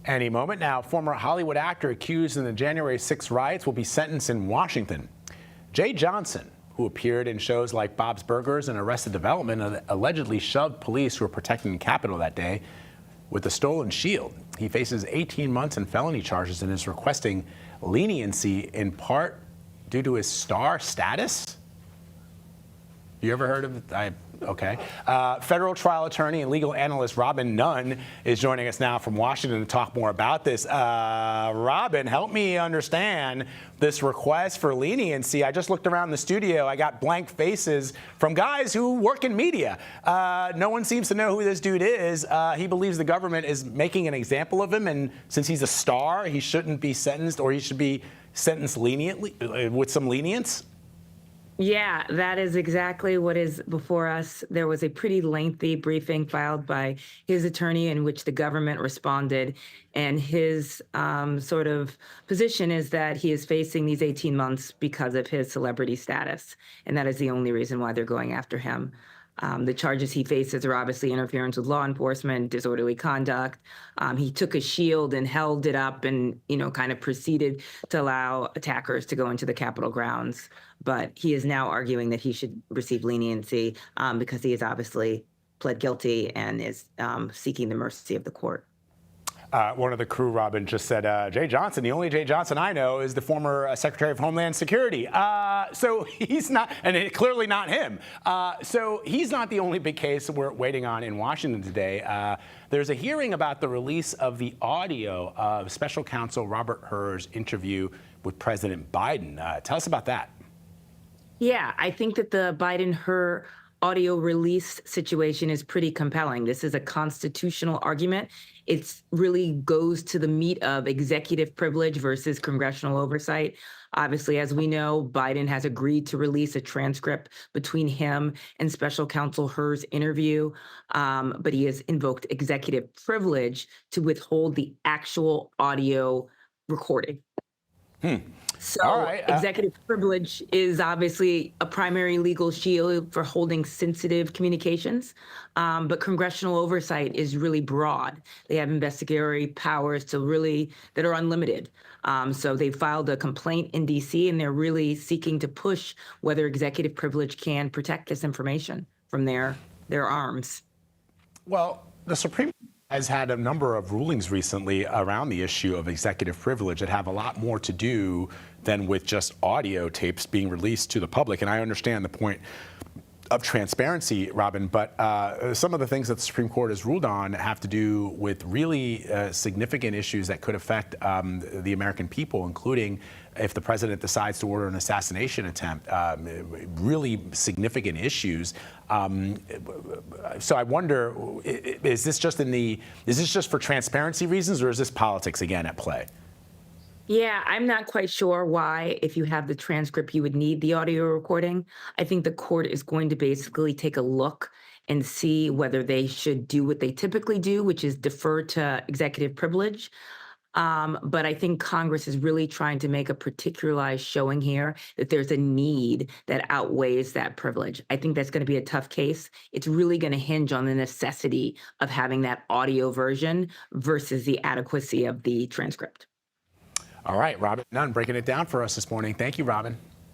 Any moment now, former Hollywood actor accused in the January 6 riots will be sentenced in Washington. Jay Johnston, who appeared in shows like Bob's Burgers and Arrested Development, allegedly shoved police who were protecting the Capitol that day with a stolen shield. He faces 18 months and felony charges and is requesting leniency in part due to his star status. You ever heard of it? Okay. Federal trial attorney and legal analyst Robin Nunn is joining us now from Washington to talk more about this. Robin, help me understand this request for leniency. I just looked around the studio. I got blank faces from guys who work in media. No one seems to know who this dude is. He believes the government is making an example of him, and since he's a star, he shouldn't be sentenced, or he should be sentenced leniently, with some lenience. Yeah, that is exactly what is before us. There was a pretty lengthy briefing filed by his attorney in which the government responded. And his sort of position is that he is facing these 18 months because of his celebrity status. And that is the only reason why they're going after him. The charges he faces are obviously interference with law enforcement, disorderly conduct. He took a shield and held it up and, kind of proceeded to allow attackers to go into the Capitol grounds. But he is now arguing that he should receive leniency because he has obviously pled guilty and is seeking the mercy of the court. One of the crew, Robin, just said, Jay Johnston, the only Jay Johnston I know is the former Secretary of Homeland Security. So he's not, and clearly not him. So he's not the only big case we're waiting on in Washington today. There's a hearing about the release of the audio of Special Counsel Robert Hur's interview with President Biden. Tell us about that. Yeah, I think that the Biden-Hur audio release situation is pretty compelling. This is a constitutional argument. It really goes to the meat of executive privilege versus congressional oversight. Obviously, as we know, Biden has agreed to release a transcript between him and Special Counsel Hur's interview, but he has invoked executive privilege to withhold the actual audio recording. So executive privilege is obviously a primary legal shield for holding sensitive communications, but congressional oversight is really broad. They have investigatory powers that are unlimited. So they filed a complaint in D.C. and they're really seeking to push whether executive privilege can protect this information from their arms. Well, the Supreme Court has had a number of rulings recently around the issue of executive privilege that have a lot more to do than with just audio tapes being released to the public. And I understand the point of transparency, Robin, but some of the things that the Supreme Court has ruled on have to do with really significant issues that could affect the American people, including if the president decides to order an assassination attempt, really significant issues. So I wonder, is this just for transparency reasons, or is this politics again at play? Yeah, I'm not quite sure why, if you have the transcript, you would need the audio recording. I think the court is going to basically take a look and see whether they should do what they typically do, which is defer to executive privilege. But I think Congress is really trying to make a particularized showing here that there's a need that outweighs that privilege. I think that's going to be a tough case. It's really going to hinge on the necessity of having that audio version versus the adequacy of the transcript. All right, Robin Nunn breaking it down for us this morning. Thank you, Robin.